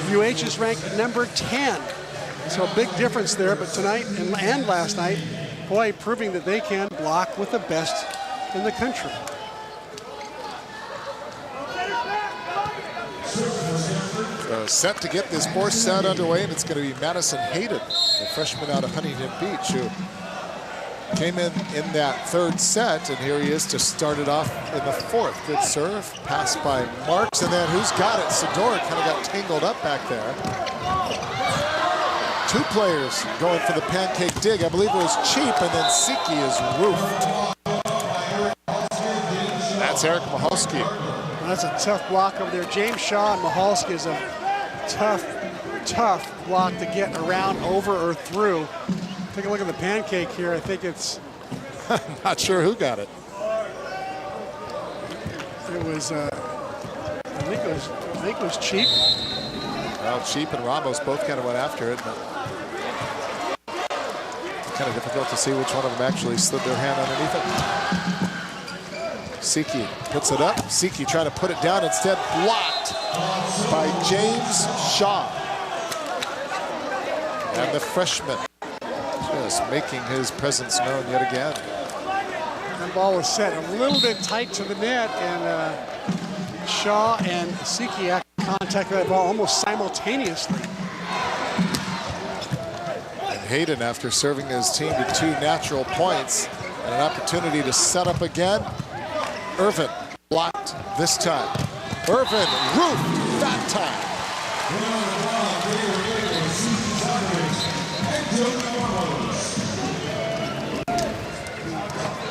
UH is ranked number 10. So a big difference there, but tonight and last night, Hawaii proving that they can block with the best in the country. Set to get this fourth set underway, and it's going to be Madison Hayden, the freshman out of Huntington Beach, who came in that third set, and here he is to start it off in the fourth. Good serve, pass by Marks, and then who's got it? Sador kind of got tangled up back there. Two players going for the pancake dig. I believe it was Cheap, and then Siki is roofed. That's Eric Mahalski. That's a tough block over there. James Shaw and Mahalski is a tough block to get around, over, or through. Take a look at the pancake here. I think it's... I'm not sure who got it. It was, I think it was Cheap. Well, Cheap and Ramos both kind of went after it. But kind of difficult to see which one of them actually slid their hand underneath it. Siki puts it up. Siki trying to put it down, instead blocked by James Shaw. And the freshman just making his presence known yet again. That ball was set a little bit tight to the net, and Shaw and Siki contact that ball almost simultaneously. And Hayden, after serving his team to 2 natural points and an opportunity to set up again, Irvin blocked this time. Irvin roofed that time.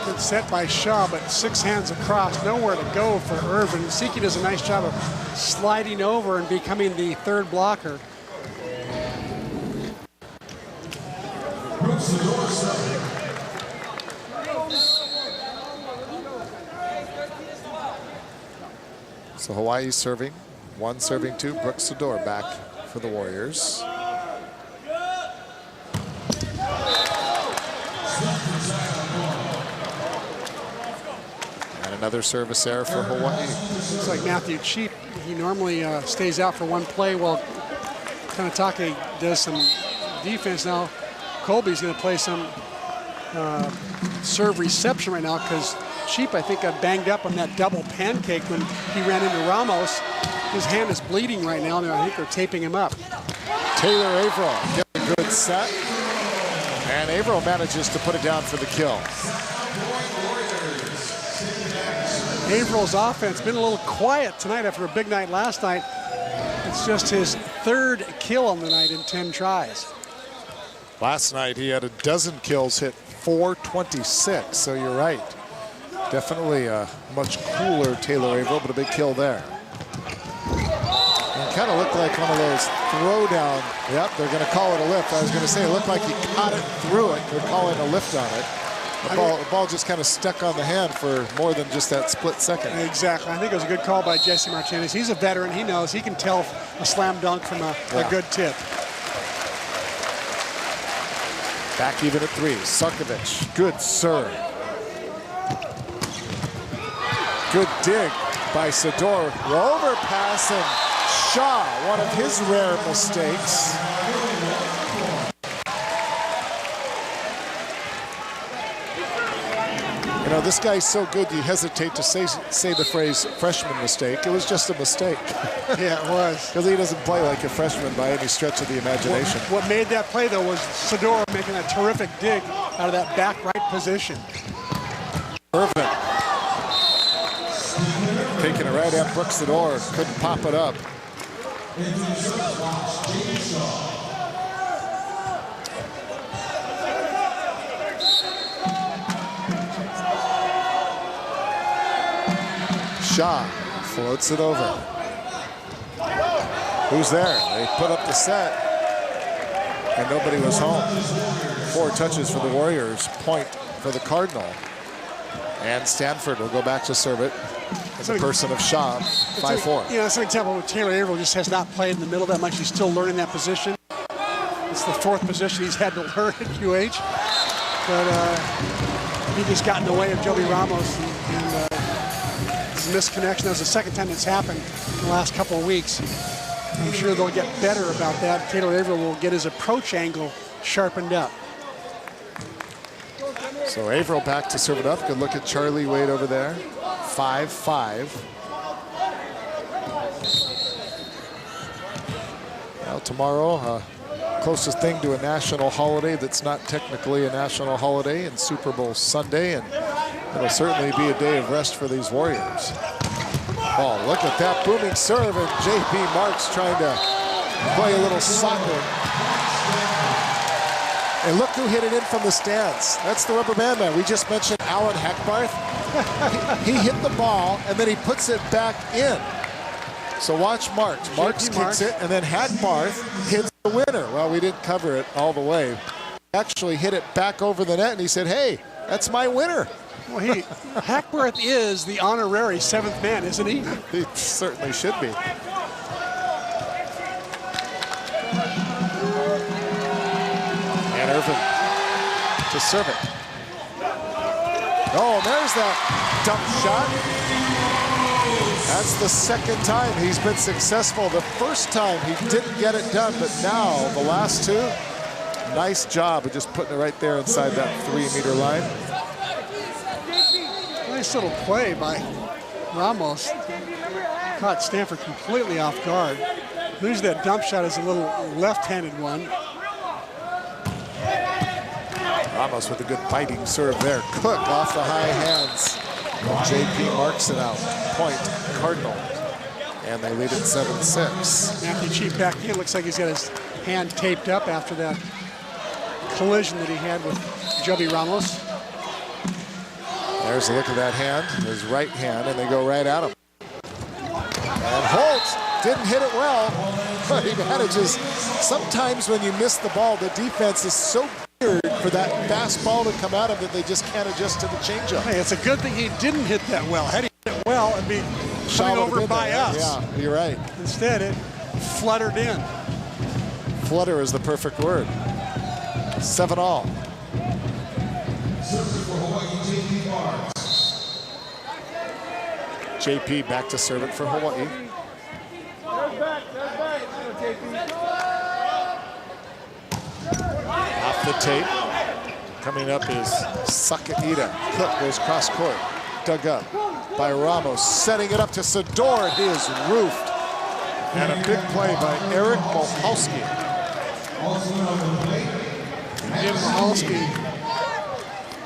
Good set by Shaw, but 6 hands across, nowhere to go for Irvin. Siki does a nice job of sliding over and becoming the third blocker. So Hawaii serving, 1 serving 2. Brooks Sador back for the Warriors. And another service error for Hawaii. Looks like Matthew Cheap. He normally stays out for 1 play while Kanatake does some defense. Now Colby's going to play some serve reception right now, because Cheap, I think, got banged up on that double pancake when he ran into Ramos. His hand is bleeding right now, and I think they're taping him up. Taylor Averill gets a good set, and Averill manages to put it down for the kill. Averill's offense been a little quiet tonight after a big night last night. It's just his 3rd kill on the night in 10 tries. Last night he had a dozen kills, hit .426, so you're right. Definitely a much cooler Taylor Averill, but a big kill there. And kind of looked like one of those throwdown. Yep, they're going to call it a lift. I was going to say it looked like he caught it through it. They're calling a lift on it. The ball just kind of stuck on the hand for more than just that split second. Exactly. I think it was a good call by Jesse Martinez. He's a veteran. He knows. He can tell a slam dunk from a good tip. Back even at 3. Sarkovic, good serve. Good dig by Sador. Overpass, and Shaw, one of his rare mistakes. You know, this guy's so good you hesitate to say the phrase freshman mistake. It was just a mistake. Yeah, it was. Because he doesn't play like a freshman by any stretch of the imagination. What made that play, though, was Sador making a terrific dig out of that back right position. Irvin taking it right at Brooks Sador. Couldn't pop it up. Shaw floats it over. Who's there? They put up the set, and nobody was home. 4 touches for the Warriors, point for the Cardinal. And Stanford will go back to serve it as a person of Shaw, 5-4. Yeah, that's an example where Taylor Averill just has not played in the middle that much. He's still learning that position. It's the 4th position he's had to learn at UH. But he just got in the way of Joby Ramos, and misconnection. That was the 2nd time it's happened in the last couple of weeks. I'm sure they'll get better about that. Taylor Averill will get his approach angle sharpened up. So Averill back to serve it up. Good look at Charlie Wade over there. 5-5. Well, tomorrow, closest thing to a national holiday that's not technically a national holiday, and Super Bowl Sunday, and it'll certainly be a day of rest for these Warriors. Oh, look at that booming serve, and J.P. Marks trying to play a little soccer. And look who hit it in from the stands. That's the rubber band man. We just mentioned Alan Hackbarth. He hit the ball, and then he puts it back in. So watch Marks. Marks kicks it, and then Hackbarth hits the winner. Well, we didn't cover it all the way. He actually hit it back over the net, and he said, hey, that's my winner. Well, Hackbarth is the honorary seventh man, isn't he? He certainly should be. And Irvin to serve it. Oh, there's that dump shot. That's the second time he's been successful. The first time he didn't get it done, but now the last two, nice job of just putting it right there inside that 3-meter line. Nice little play by Ramos. Caught Stanford completely off guard. Lose that dump shot is a little left-handed one. Ramos with a good biting serve there. Cook off the high hands. J.P. marks it out. Point, Cardinal. And they lead at 7-6. Matthew Cheap back in. Looks like he's got his hand taped up after that collision that he had with Joby Ramos. There's a look at that hand, his right hand, and they go right at him. And Holt didn't hit it well, but he manages. Sometimes when you miss the ball, the defense is so weird for that fast ball to come at him that they just can't adjust to the changeup. Hey, it's a good thing he didn't hit that well. Had he hit it well, it'd be coming over by us. Yeah, you're right. Instead, it fluttered in. Flutter is the perfect word. 7-all. JP back to serve it for Hawaii. Off the tape. Coming up is Sakaida. Cook goes cross court. Dug up by Ramos. Setting it up to Sador. He is roofed. And a big play by Eric Michalski. Jim Michalski.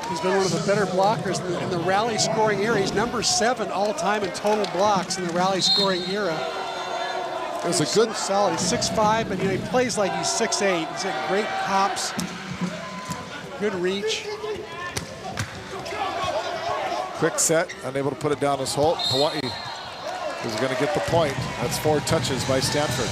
He's been one of the better blockers in the rally scoring era. He's number 7 all-time in total blocks in the rally scoring era. It was a good, so solid. He's 6'5", but he plays like he's 6'8". He's got great hops, good reach. Quick set, unable to put it down as Holt. Hawaii is going to get the point. That's 4 touches by Stanford.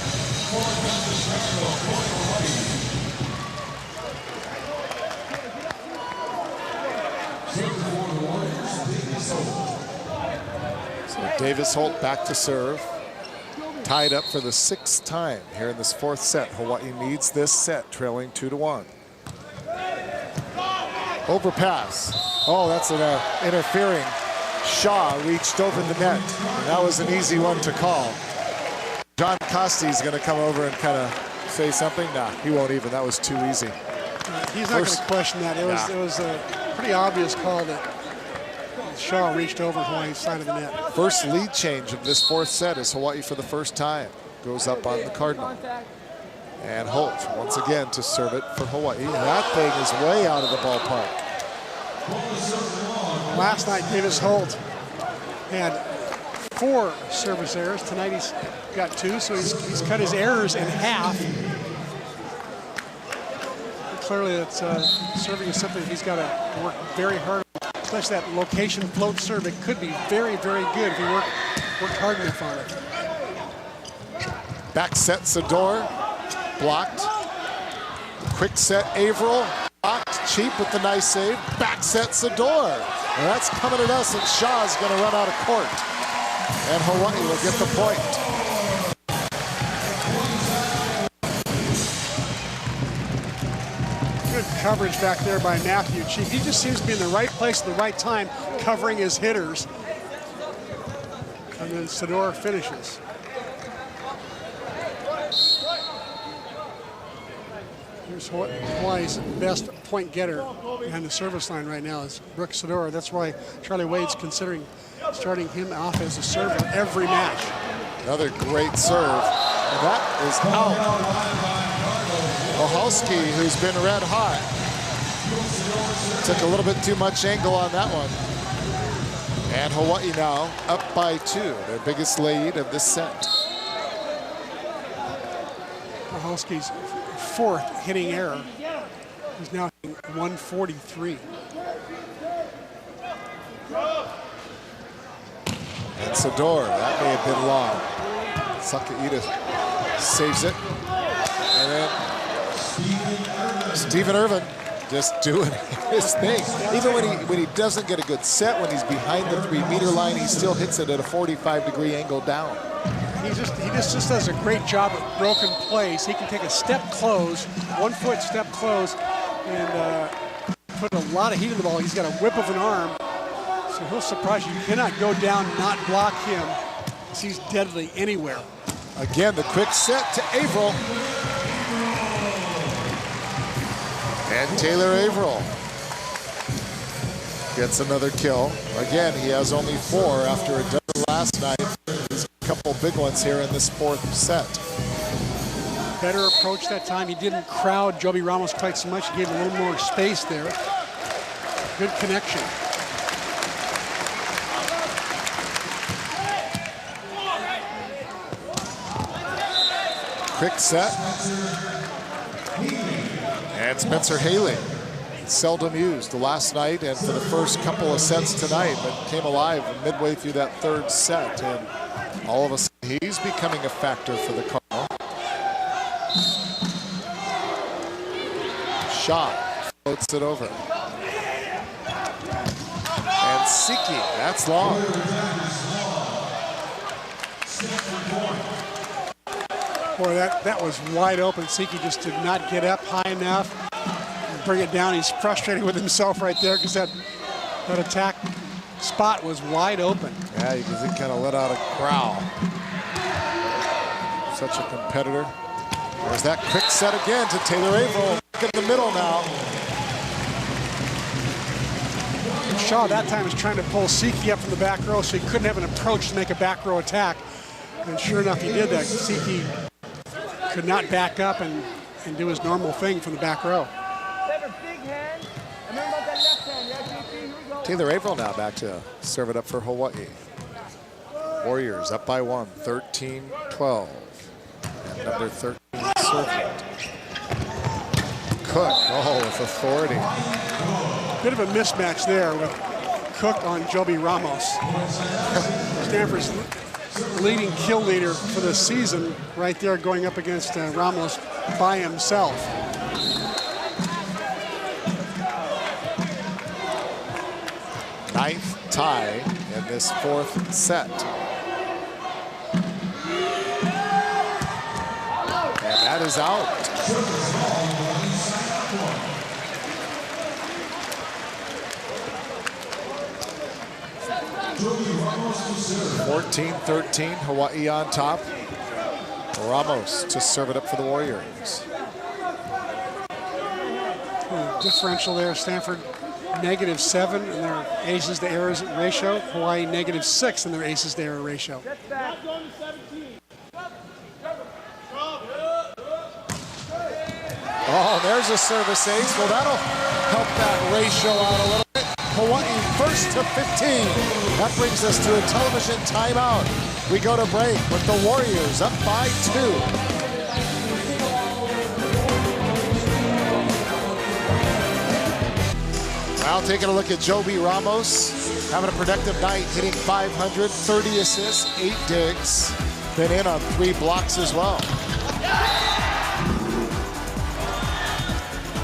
Davis Holt back to serve. Tied up for the 6th time here in this 4th set. Hawaii needs this set, trailing 2-1. Overpass. Oh, that's an interfering. Shaw reached over the net. And that was an easy one to call. John Costi's going to come over and kind of say something. Nah, he won't even. That was too easy. He's not going to question that. It was a pretty obvious call that Shaw reached over Hawaii's side of the net. First lead change of this 4th set is Hawaii for the first time. Goes up on the Cardinal. And Holt once again to serve it for Hawaii. And that thing is way out of the ballpark. Last night, Davis Holt had 4 service errors. Tonight he's got 2, so he's cut his errors in half. And clearly, it's serving is something he's got to work very hard on. Especially that location float serve. It could be very, very good if he worked hard enough on it. Back set Sador, blocked. Quick set Averill, blocked. Cheap with the nice save. Back set Sador. And that's coming at us, and Shaw's going to run out of court. And Hawaii will get the point. Good coverage back there by Matthew Cheap. He just seems to be in the right place at the right time, covering his hitters. And then Sador finishes. Here's Hawaii's best point getter behind the service line right now is Brooks Sador. That's why Charlie Wade's considering starting him off as a server every match. Another great serve, and that is out. Ohalski, who's been red hot, took a little bit too much angle on that one. And Hawaii now up by 2, their biggest lead of this set. Ohalski's 4th hitting error. He's now hitting 143. And Sador, that may have been long. Sakaida saves it. And then Stephen Irvin just doing his thing. Even when he doesn't get a good set, when he's behind the 3-meter line, he still hits it at a 45-degree angle down. He just does a great job at broken plays. He can take a step close, 1-foot step close, and put a lot of heat in the ball. He's got a whip of an arm, so he'll surprise you. You cannot go down, not block him, because he's deadly anywhere. Again, the quick set to Averill. And Taylor Averill gets another kill. Again, he has only 4 after a dozen last night. There's a couple big ones here in this 4th set. Better approach that time. He didn't crowd Joby Ramos quite so much. He gave him a little more space there. Good connection. Quick set. And Spencer Haley, seldom used last night and for the first couple of sets tonight, but came alive midway through that 3rd set. And all of a sudden, he's becoming a factor for the Cardinals. Shot, floats it over. And Siki, that's long. Boy, that was wide open. Siki just did not get up high enough and bring it down. He's frustrated with himself right there because that attack spot was wide open. Yeah, because he kind of let out a growl. Such a competitor. There's that quick set again to Taylor Averill. Look in the middle now. Shaw that time was trying to pull Siki up from the back row so he couldn't have an approach to make a back row attack. And sure enough, he did that. Siki could not back up and do his normal thing from the back row. Taylor Averill now back to serve it up for Hawaii. Warriors up by 1, 13-12. And number 13 serving. Cook, with authority. Bit of a mismatch there with Cook on Joby Ramos. Stanford's leading kill leader for the season right there going up against Ramos by himself. Ninth tie in this 4th set. And that is out. 14-13, Hawaii on top. Ramos to serve it up for the Warriors. Differential there, Stanford -7 in their aces to errors ratio. Hawaii -6 in their aces to error ratio. Oh, there's a service ace. Well, that'll help that ratio out a little bit. Hawaii first to 15. That brings us to a television timeout. We go to break with the Warriors up by 2. Now taking a look at Joby Ramos, having a productive night, hitting .500, 30 assists, 8 digs, been in on 3 blocks as well.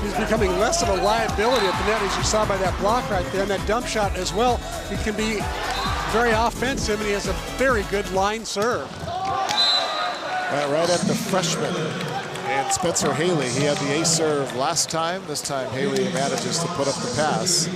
He's becoming less of a liability at the net, as you saw by that block right there, and that dump shot as well. He can be very offensive, and he has a very good line serve. Right at the freshman. And Spencer Haley, he had the ace serve last time. This time Haley manages to put up the pass.